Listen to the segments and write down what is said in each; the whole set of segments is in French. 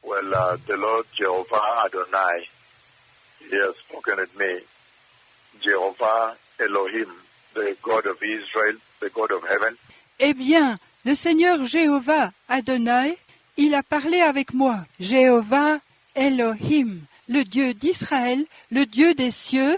Well, the Lord Jehovah Adonai, He has spoken at me. Jehovah Elohim, the God of Israel, the God of heaven. Eh bien, le Seigneur Jéhovah Adonai, il a parlé avec moi. Jéhovah Elohim, le Dieu d'Israël, le Dieu des cieux,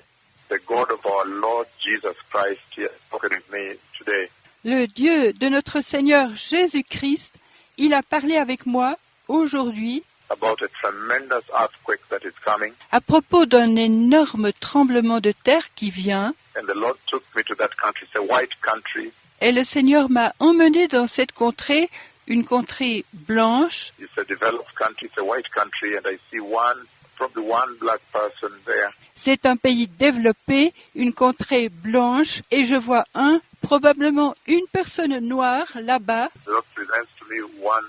The God of our Lord Jesus Christ, He has spoken at me today. le Dieu de notre Seigneur Jésus-Christ, il a parlé avec moi aujourd'hui About a tremendous earthquake that is coming. à propos d'un énorme tremblement de terre qui vient. And the Lord took me to that country. It's a white country. Et le Seigneur m'a emmené dans cette contrée, une contrée blanche. It's a developed country. It's a white country. And I see probably one black person there. C'est un pays développé, une contrée blanche, et je vois probablement une personne noire là-bas. The Lord presents to me one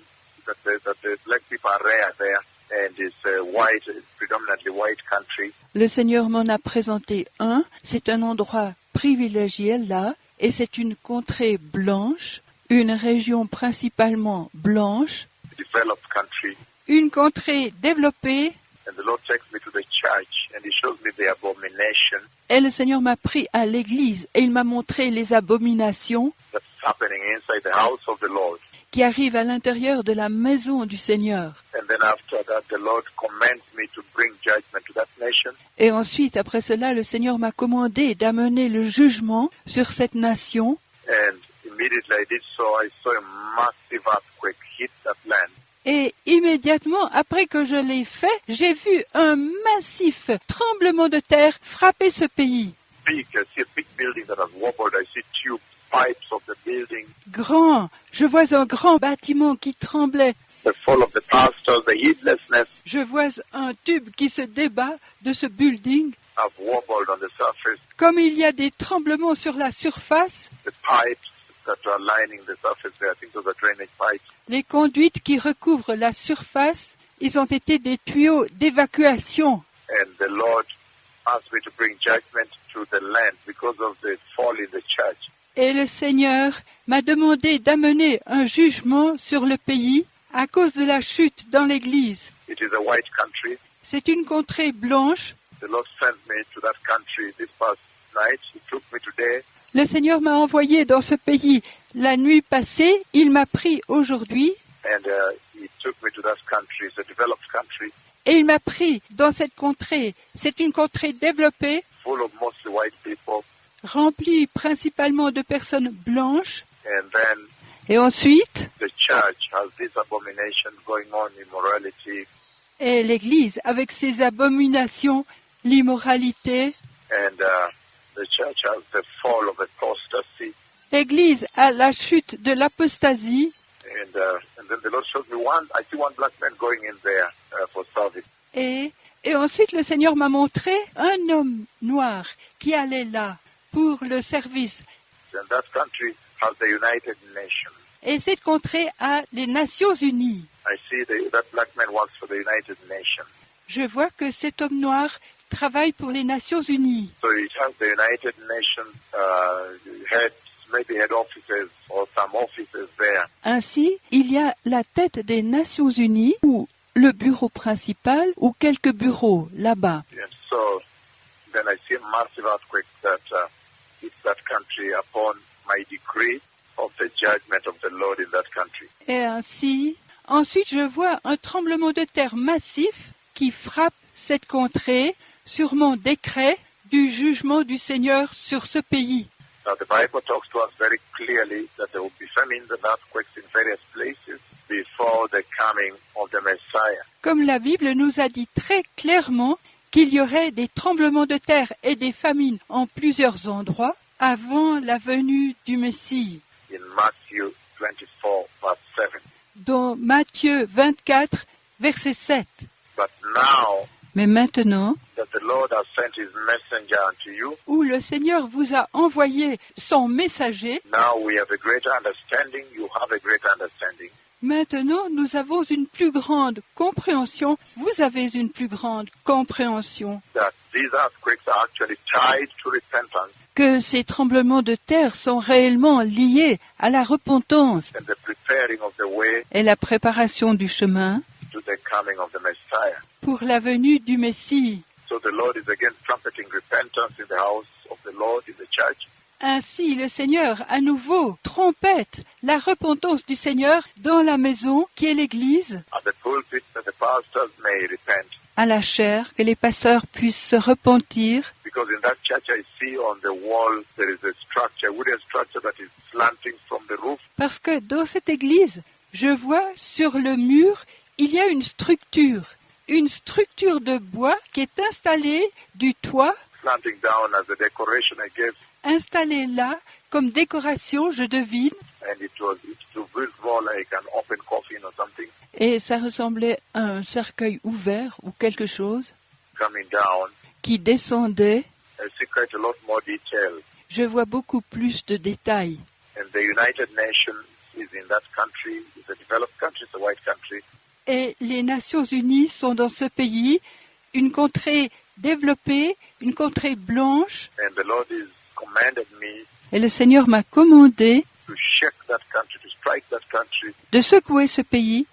that the black people are rare there. And it's a white, predominantly white country. Le Seigneur m'en a présenté un. C'est un endroit privilégié là, et c'est une contrée blanche, une région principalement blanche, A developed country. une contrée développée. And the Lord takes me to the church and He shows me the abomination Et le Seigneur m'a pris à l'église et il m'a montré les abominations that's happening inside the house of the Lord. qui arrivent à l'intérieur de la maison du Seigneur. And then after that, the Lord commands me to bring judgment to that nation. Et ensuite, après cela, le Seigneur m'a commandé d'amener le jugement sur cette nation. And immediately I did so. I saw a massive earthquake hit that land. Et immédiatement après que je l'ai fait, j'ai vu un massif tremblement de terre frapper ce pays. Big, I see a big building that has wobbled. I see tube pipes of the building. Grand, je vois un grand bâtiment qui tremblait. The fall of the pastors, the heedlessness Je vois un tube qui se débat de ce building. have wobbled on the surface. Comme il y a des tremblements sur la surface, The pipes that are lining the surface there, I think those are drainage pipes. les conduites qui recouvrent la surface, ils ont été des tuyaux d'évacuation. And the Lord asked me to bring judgment to the land because of the fall in the church. Et le Seigneur m'a demandé d'amener un jugement sur le pays à cause de la chute dans l'église. It is a white country. C'est une contrée blanche. The Lord sent me to that country this past night. He took me today. Le Seigneur m'a envoyé dans ce pays la nuit passée. Il m'a pris aujourd'hui And He took me to that country. It's a developed country et il m'a pris dans cette contrée. C'est une contrée développée, full of mostly white people. remplie principalement de personnes blanches. And then Et ensuite, the church has this abomination going on, immorality. et l'Église avec ses abominations, l'immoralité. And the church has the fall of apostasy. L'Église a la chute de l'apostasie. And then the Lord showed me I see one black man going in there for service. Et ensuite, le Seigneur m'a montré un homme noir qui allait là pour le service. And that country has the United Nations. Et cette contrée a les Nations Unies. I see that black man works for the United Nations. Je vois que cet homme noir travaille pour les Nations Unies. So it has the United Nations head offices or some offices there. Ainsi, il y a la tête des Nations Unies ou le bureau principal ou quelques bureaux là-bas. And so then I see a massive earthquake that hits that country upon my decree of the judgment of the Lord in that country. Et ainsi, ensuite je vois un tremblement de terre massif qui frappe cette contrée sur mon décret du jugement du Seigneur sur ce pays. Now the Bible talks to us very clearly that there will be famines and earthquakes in various places before the coming of the Messiah. Comme la Bible nous a dit très clairement qu'il y aurait des tremblements de terre et des famines en plusieurs endroits avant la venue du Messie. In Matthew 24, verse 7. Dans Matthieu 24, verset 7. But now Mais maintenant, that the Lord has sent His messenger unto you, où le Seigneur vous a envoyé son messager, now we have a greater understanding. You have a greater understanding. Maintenant, nous avons une plus grande compréhension. Vous avez une plus grande compréhension that these earthquakes are actually tied to repentance que ces tremblements de terre sont réellement liés à la repentance and the preparing of the way et la préparation du chemin to the coming of the Messiah. pour la venue du Messie. So the Lord is again trumpeting repentance in the house of the Lord, in the church. Ainsi, le Seigneur, à nouveau, trompette la repentance du Seigneur dans la maison qui est l'Église, At the pulpit, that the pastors may repent. à la chair, que les pasteurs puissent se repentir, Because in that church I see on the wall there is a structure, wooden structure that is slanting from the roof. parce que dans cette Église, je vois sur le mur, il y a une structure de bois qui est installée du toit, Slanting down as a decoration, I guess, installée là comme décoration, je devine, and it looked more like an open coffin or something et ça ressemblait à un cercueil ouvert ou quelque chose coming down. qui descendait. I see quite a lot more detail. Je vois beaucoup plus de détails. And the United Nations is in that country. It's a developed country, it's a white country. Et les Nations Unies sont dans ce pays, une contrée développée, une contrée blanche. And the Lord has commanded me Et le Seigneur m'a commandé to shake that country, to strike that country. de secouer ce pays,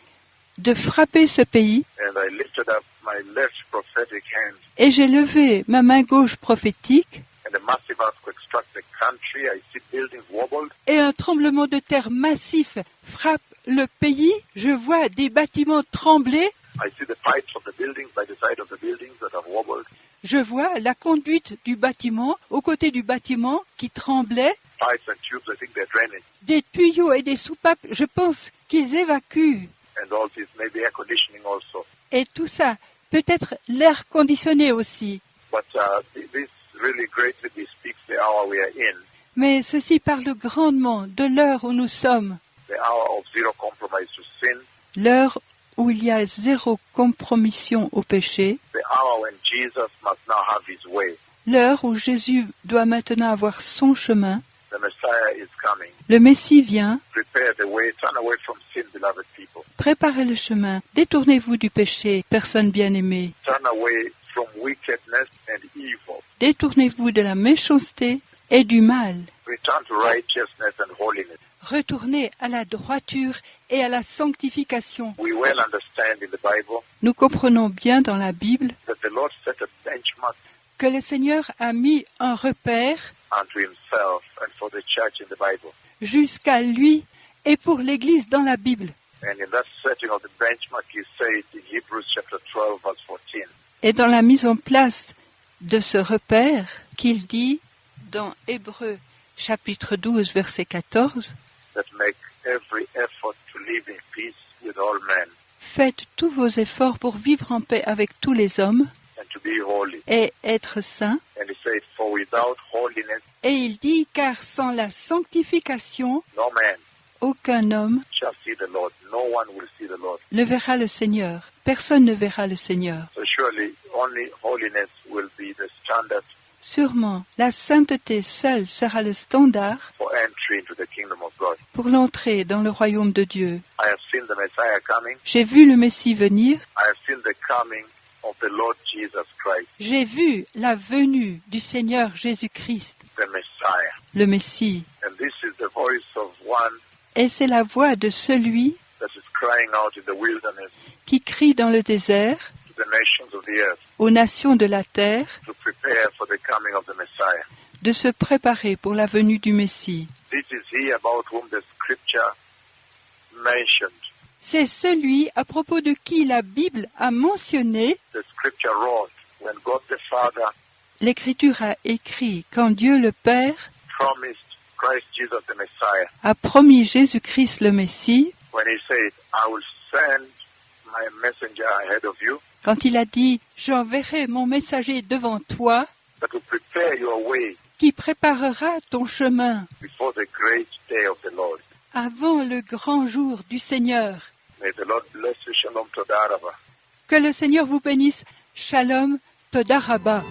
de frapper ce pays. And I lifted up my left prophetic hand, Et j'ai levé ma main gauche prophétique, and a massive earthquake struck the country. I see buildings wobbled. et un tremblement de terre massif frappe le pays. Je vois des bâtiments trembler. I see the pipes of the buildings by the side of the buildings that have wobbled. Je vois la conduite du bâtiment, aux côtés du bâtiment, qui tremblait. Pipes and tubes, I think they're draining. Des tuyaux et des soupapes, je pense qu'ils évacuent. And all this, maybe air conditioning also. Et tout ça, peut-être l'air conditionné aussi. But this really greatly bespeaks the hour we are in, Mais ceci parle grandement de l'heure où nous sommes, the hour of zero compromise to sin, l'heure où il y a zéro compromission au péché, the hour when Jesus must now have his way. l'heure où Jésus doit maintenant avoir son chemin. The Messiah is coming. Le Messie vient, Prepare the way. Turn away from sin, beloved people. préparez le chemin, détournez-vous du péché, personnes bien-aimées, Turn away from wickedness and evil. détournez-vous de la méchanceté et du mal, Return to righteousness and holiness. retournez à la droiture et à la sanctification. We well understand in the Bible Nous comprenons bien dans la Bible that the Lord set a benchmark que le Seigneur a mis un repère unto himself and for the church in the Bible. jusqu'à lui et pour l'Église dans la Bible. And in that setting of the benchmark, he said in Hebrews chapter 12, verse 14, Et dans la mise en place de ce repère qu'il dit dans Hébreux chapitre 12 verset 14, that make every effort to live in peace with all men faites tous vos efforts pour vivre en paix avec tous les hommes and to be holy. et être saints. And he said, for without holiness, Et il dit, car sans la sanctification, no man aucun homme shall see the Lord. No one will see the Lord. ne verra le Seigneur. Personne ne verra le Seigneur. So surely only holiness will be the standard Sûrement, la sainteté seule sera le standard for entry into the kingdom of God. pour l'entrée dans le royaume de Dieu. I have seen the Messiah coming. J'ai vu le Messie venir, I have seen the coming of the Lord Jesus Christ, j'ai vu la venue du Seigneur Jésus-Christ, the Messiah. le Messie. And this is the voice of one Et c'est la voix de celui that is crying out in the wilderness qui crie dans le désert to the nations of the earth aux nations de la terre to prepare for the coming of the Messiah. de se préparer pour la venue du Messie. This is he about whom the scripture mentioned. C'est celui à propos de qui la Bible a mentionné, The scripture wrote when God the Father l'Écriture a écrit quand Dieu le Père promised Christ Jesus the Messiah, a promis Jésus-Christ le Messie, when he said, I will send my messenger ahead of you, quand il a dit « J'enverrai mon messager devant toi, that will prepare your way qui préparera ton chemin before the great day of the Lord. avant le grand jour du Seigneur. May the Lord bless you. Shalom Todaraba. Que le Seigneur vous bénisse. Shalom Toda Rabba.